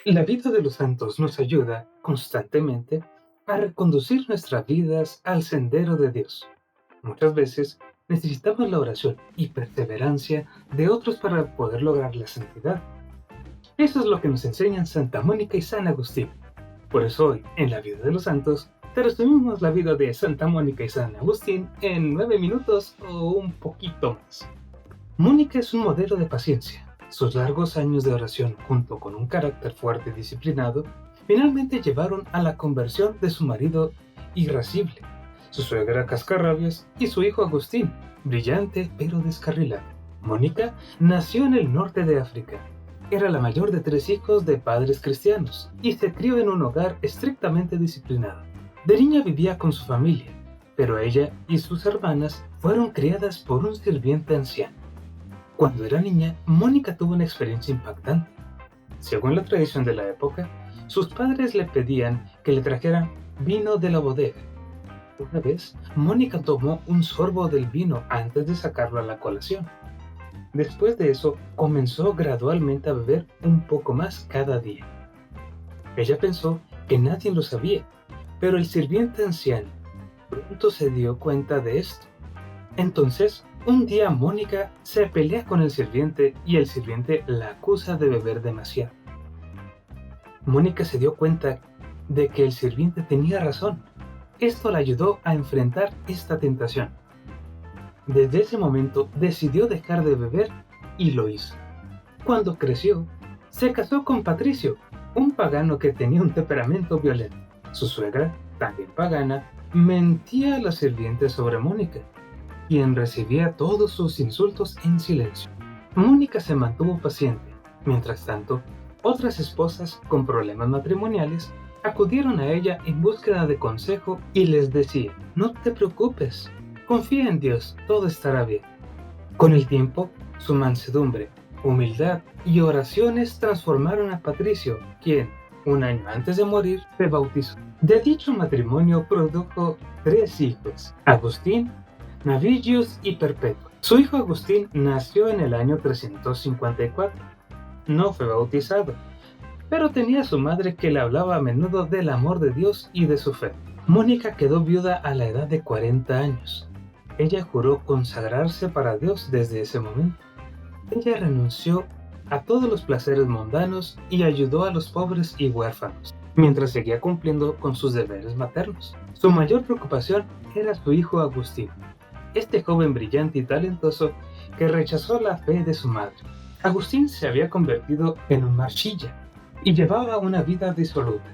La vida de los santos nos ayuda constantemente a reconducir nuestras vidas al sendero de Dios. Muchas veces necesitamos la oración y perseverancia de otros para poder lograr la santidad. Eso es lo que nos enseñan Santa Mónica y San Agustín. Por eso hoy, en la vida de los santos, te resumimos la vida de Santa Mónica y San Agustín en 9 minutos o un poquito más. Mónica es un modelo de paciencia. Sus largos años de oración, junto con un carácter fuerte y disciplinado, finalmente llevaron a la conversión de su marido irascible, su suegra cascarrabias y su hijo Agustín, brillante pero descarrilado. Mónica nació en el norte de África. Era la mayor de 3 hijos de padres cristianos y se crió en un hogar estrictamente disciplinado. De niña vivía con su familia, pero ella y sus hermanas fueron criadas por un sirviente anciano. Cuando era niña, Mónica tuvo una experiencia impactante. Según la tradición de la época, sus padres le pedían que le trajeran vino de la bodega. Una vez, Mónica tomó un sorbo del vino antes de sacarlo a la colación. Después de eso, comenzó gradualmente a beber un poco más cada día. Ella pensó que nadie lo sabía, pero el sirviente anciano pronto se dio cuenta de esto. Entonces, un día Mónica se pelea con el sirviente y el sirviente la acusa de beber demasiado. Mónica se dio cuenta de que el sirviente tenía razón. Esto la ayudó a enfrentar esta tentación. Desde ese momento decidió dejar de beber y lo hizo. Cuando creció, se casó con Patricio, un pagano que tenía un temperamento violento. Su suegra, también pagana, mentía a la sirviente sobre Mónica, quien recibía todos sus insultos en silencio. Mónica se mantuvo paciente. Mientras tanto, otras esposas con problemas matrimoniales acudieron a ella en búsqueda de consejo y les decía: no te preocupes, confía en Dios, todo estará bien. Con el tiempo, su mansedumbre, humildad y oraciones transformaron a Patricio, quien, un año antes de morir, se bautizó. De dicho matrimonio produjo 3 hijos: Agustín, Navigius y Perpetua. Su hijo Agustín nació en el año 354. No fue bautizado, pero tenía a su madre que le hablaba a menudo del amor de Dios y de su fe. Mónica quedó viuda a la edad de 40 años. Ella juró consagrarse para Dios desde ese momento. Ella renunció a todos los placeres mundanos y ayudó a los pobres y huérfanos, mientras seguía cumpliendo con sus deberes maternos. Su mayor preocupación era su hijo Agustín, este joven brillante y talentoso que rechazó la fe de su madre. Agustín se había convertido en un marchilla y llevaba una vida disoluta,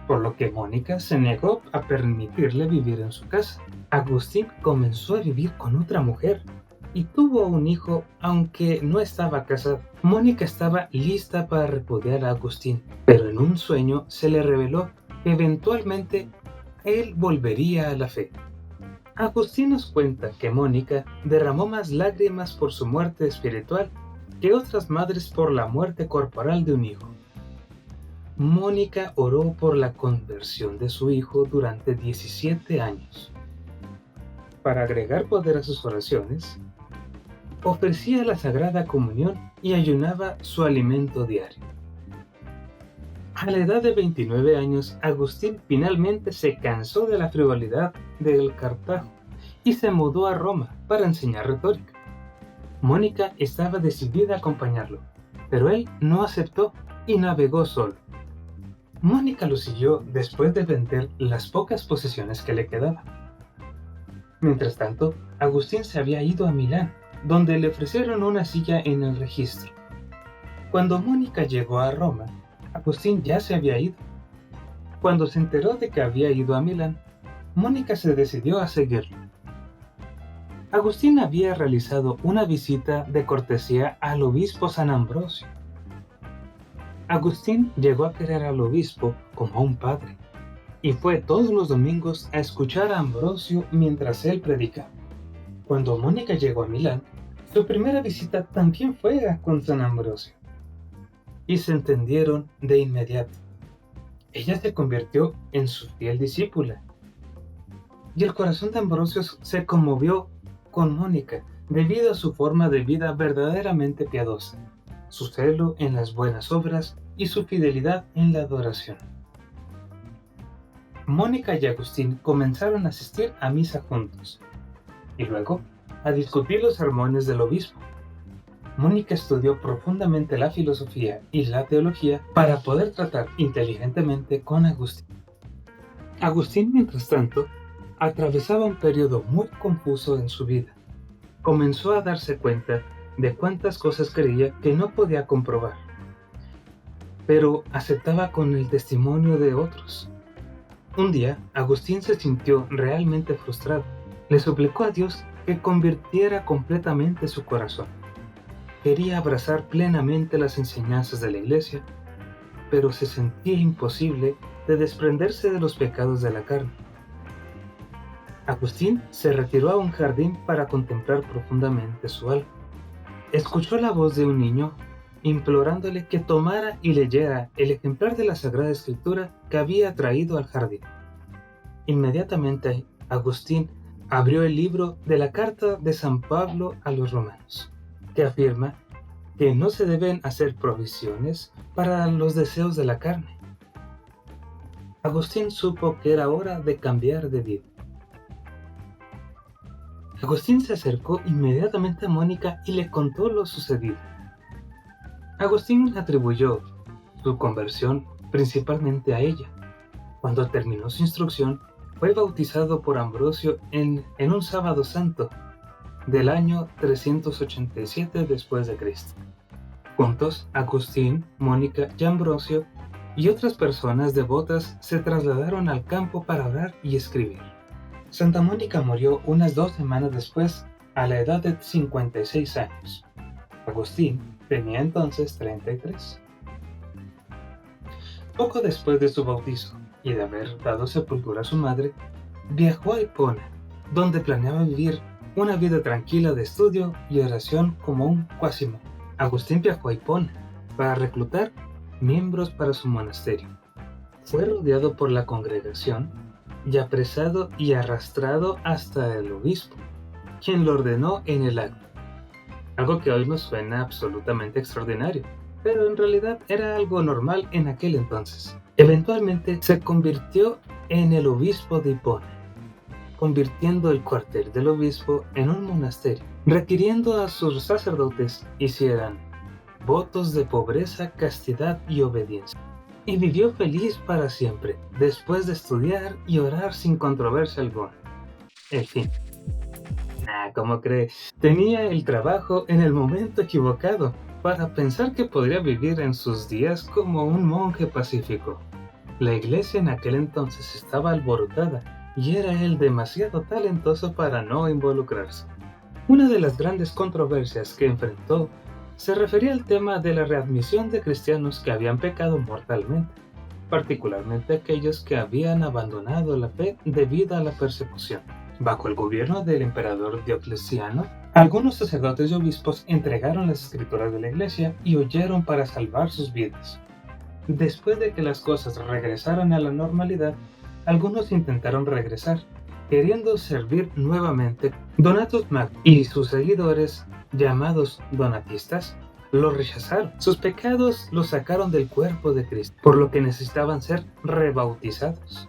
por lo que Mónica se negó a permitirle vivir en su casa. Agustín comenzó a vivir con otra mujer y tuvo un hijo, aunque no estaba casado. Mónica estaba lista para repudiar a Agustín, pero en un sueño se le reveló que eventualmente él volvería a la fe. Agustín nos cuenta que Mónica derramó más lágrimas por su muerte espiritual que otras madres por la muerte corporal de un hijo. Mónica oró por la conversión de su hijo durante 17 años. Para agregar poder a sus oraciones, ofrecía la Sagrada Comunión y ayunaba su alimento diario. A la edad de 29 años, Agustín finalmente se cansó de la frivolidad del Cartago y se mudó a Roma para enseñar retórica. Mónica estaba decidida a acompañarlo, pero él no aceptó y navegó solo. Mónica lo siguió después de vender las pocas posesiones que le quedaban. Mientras tanto, Agustín se había ido a Milán, donde le ofrecieron una silla en el registro. Cuando Mónica llegó a Roma, Agustín ya se había ido. Cuando se enteró de que había ido a Milán, Mónica se decidió a seguirlo. Agustín había realizado una visita de cortesía al obispo San Ambrosio. Agustín llegó a querer al obispo como a un padre, y fue todos los domingos a escuchar a Ambrosio mientras él predicaba. Cuando Mónica llegó a Milán, su primera visita también fue con San Ambrosio, y se entendieron de inmediato. Ella se convirtió en su fiel discípula, y el corazón de Ambrosio se conmovió con Mónica debido a su forma de vida verdaderamente piadosa. su celo en las buenas obras y su fidelidad en la adoración. Mónica y Agustín comenzaron a asistir a misa juntos y luego a discutir los sermones del obispo. Mónica estudió profundamente la filosofía y la teología para poder tratar inteligentemente con Agustín. Agustín, mientras tanto, atravesaba un periodo muy confuso en su vida. Comenzó a darse cuenta de cuántas cosas creía que no podía comprobar, pero aceptaba con el testimonio de otros. Un día, Agustín se sintió realmente frustrado. Le suplicó a Dios que convirtiera completamente su corazón. Quería abrazar plenamente las enseñanzas de la Iglesia, pero se sentía imposible de desprenderse de los pecados de la carne. Agustín se retiró a un jardín para contemplar profundamente su alma. Escuchó la voz de un niño implorándole que tomara y leyera el ejemplar de la Sagrada Escritura que había traído al jardín. Inmediatamente, Agustín abrió el libro de la carta de San Pablo a los romanos, que afirma que no se deben hacer provisiones para los deseos de la carne. Agustín supo que era hora de cambiar de vida. Agustín se acercó inmediatamente a Mónica y le contó lo sucedido. Agustín atribuyó su conversión principalmente a ella. Cuando terminó su instrucción, fue bautizado por Ambrosio en un sábado santo del año 387 después de Cristo. Juntos, Agustín, Mónica y Ambrosio y otras personas devotas se trasladaron al campo para orar y escribir. Santa Mónica murió unas 2 semanas después, a la edad de 56 años. Agustín tenía entonces 33. Poco después de su bautizo y de haber dado sepultura a su madre, viajó a Hipona, donde planeaba vivir una vida tranquila de estudio y oración como un cuásimo. Agustín viajó a Hipona para reclutar miembros para su monasterio. Fue rodeado por la congregación y apresado y arrastrado hasta el obispo, quien lo ordenó en el acto. Algo que hoy nos suena absolutamente extraordinario, pero en realidad era algo normal en aquel entonces. Eventualmente se convirtió en el obispo de Hipona, convirtiendo el cuartel del obispo en un monasterio, requiriendo a sus sacerdotes hicieran votos de pobreza, castidad y obediencia. Y vivió feliz para siempre, después de estudiar y orar sin controversia alguna. En fin. ¿Cómo cree? Tenía el trabajo en el momento equivocado para pensar que podría vivir en sus días como un monje pacífico. La iglesia en aquel entonces estaba alborotada y era él demasiado talentoso para no involucrarse. Una de las grandes controversias que enfrentó se refería al tema de la readmisión de cristianos que habían pecado mortalmente, particularmente aquellos que habían abandonado la fe debido a la persecución. Bajo el gobierno del emperador Diocleciano, algunos sacerdotes y obispos entregaron las escrituras de la iglesia y huyeron para salvar sus vidas. Después de que las cosas regresaron a la normalidad, algunos intentaron regresar, queriendo servir nuevamente. Donatus Magnus y sus seguidores, llamados donatistas, lo rechazaron. Sus pecados los sacaron del cuerpo de Cristo, por lo que necesitaban ser rebautizados.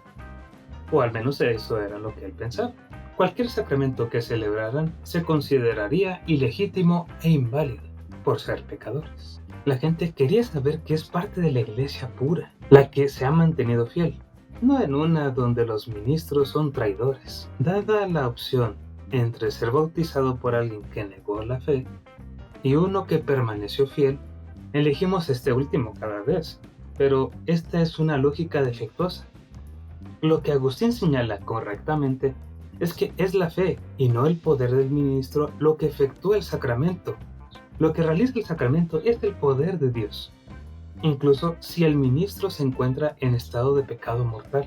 O al menos eso era lo que él pensaba. Cualquier sacramento que celebraran se consideraría ilegítimo e inválido por ser pecadores. La gente quería saber que es parte de la iglesia pura, la que se ha mantenido fiel, no en una donde los ministros son traidores. Dada la opción entre ser bautizado por alguien que negó la fe y uno que permaneció fiel, elegimos este último cada vez, pero esta es una lógica defectuosa. Lo que Agustín señala correctamente es que es la fe y no el poder del ministro lo que efectúa el sacramento. Lo que realiza el sacramento es el poder de Dios, incluso si el ministro se encuentra en estado de pecado mortal.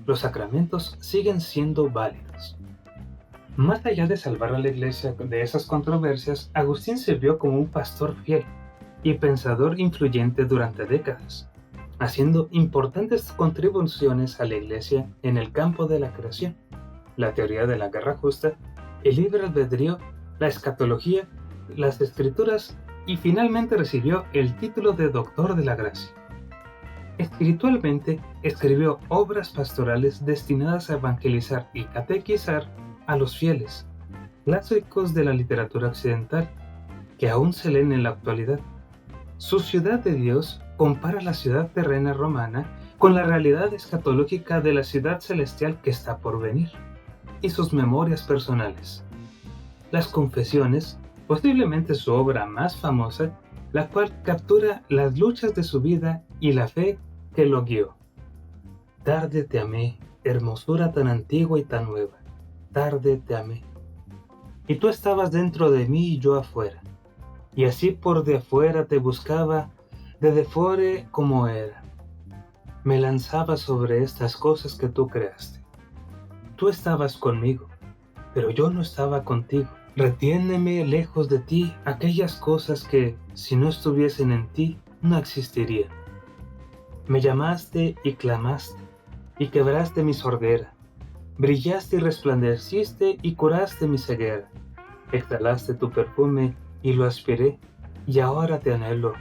Los sacramentos siguen siendo válidos. Más allá de salvar a la iglesia de esas controversias, Agustín sirvió como un pastor fiel y pensador influyente durante décadas, haciendo importantes contribuciones a la iglesia en el campo de la creación, la teoría de la guerra justa, el libre albedrío, la escatología, las escrituras y finalmente recibió el título de Doctor de la Gracia. Espiritualmente, escribió obras pastorales destinadas a evangelizar y catequizar a los fieles, clásicos de la literatura occidental, que aún se leen en la actualidad. Su Ciudad de Dios compara la ciudad terrena romana con la realidad escatológica de la ciudad celestial que está por venir, y sus memorias personales. Las Confesiones, posiblemente su obra más famosa, la cual captura las luchas de su vida y la fe que lo guió. Tarde te amé, hermosura tan antigua y tan nueva. Tarde te amé. Y tú estabas dentro de mí y yo afuera. Y así por de afuera te buscaba, de defore como era. Me lanzaba sobre estas cosas que tú creaste. Tú estabas conmigo, pero yo no estaba contigo. Retiéneme lejos de ti aquellas cosas que, si no estuviesen en ti, no existirían. Me llamaste y clamaste, y quebraste mi sordera. Brillaste y resplandeciste y curaste mi ceguera. Exhalaste tu perfume y lo aspiré, y ahora te anhelo.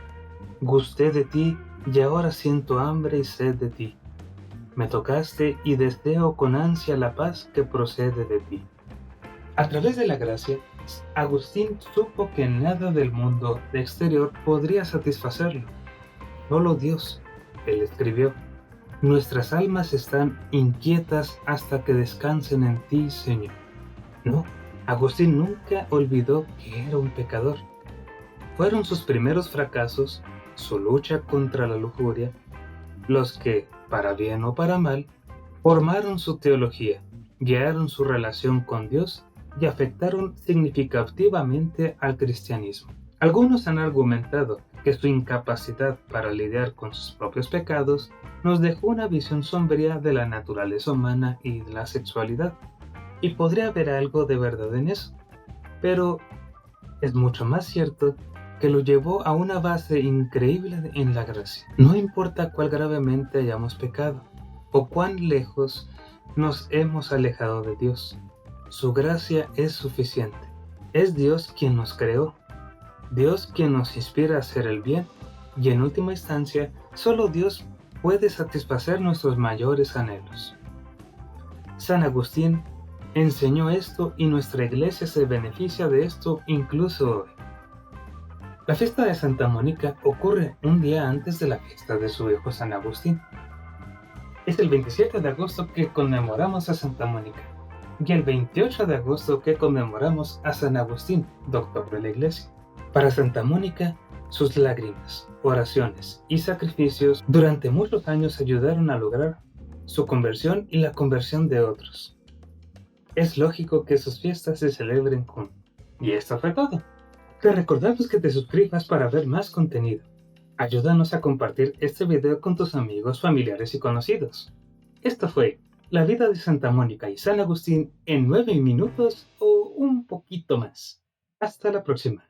Gusté de ti y ahora siento hambre y sed de ti. Me tocaste y deseo con ansia la paz que procede de ti. A través de la gracia, Agustín supo que nada del mundo exterior podría satisfacerlo. Solo Dios. Él escribió: nuestras almas están inquietas hasta que descansen en ti, Señor. No, Agustín nunca olvidó que era un pecador. Fueron sus primeros fracasos, su lucha contra la lujuria, los que, para bien o para mal, formaron su teología, guiaron su relación con Dios y afectaron significativamente al cristianismo. Algunos han argumentado que su incapacidad para lidiar con sus propios pecados nos dejó una visión sombría de la naturaleza humana y de la sexualidad, y podría haber algo de verdad en eso, pero es mucho más cierto que lo llevó a una base increíble en la gracia. No importa cuán gravemente hayamos pecado o cuán lejos nos hemos alejado de Dios, su gracia es suficiente. Es Dios quien nos creó, Dios quien nos inspira a hacer el bien, y en última instancia, solo Dios puede satisfacer nuestros mayores anhelos. San Agustín enseñó esto y nuestra iglesia se beneficia de esto incluso hoy. La fiesta de Santa Mónica ocurre un día antes de la fiesta de su hijo San Agustín. Es el 27 de agosto que conmemoramos a Santa Mónica y el 28 de agosto que conmemoramos a San Agustín, doctor de la Iglesia. Para Santa Mónica, sus lágrimas, oraciones y sacrificios durante muchos años ayudaron a lograr su conversión y la conversión de otros. Es lógico que sus fiestas se celebren con... Y esto fue todo. Te recordamos que te suscribas para ver más contenido. Ayúdanos a compartir este video con tus amigos, familiares y conocidos. Esto fue la vida de Santa Mónica y San Agustín en 9 minutos o un poquito más. Hasta la próxima.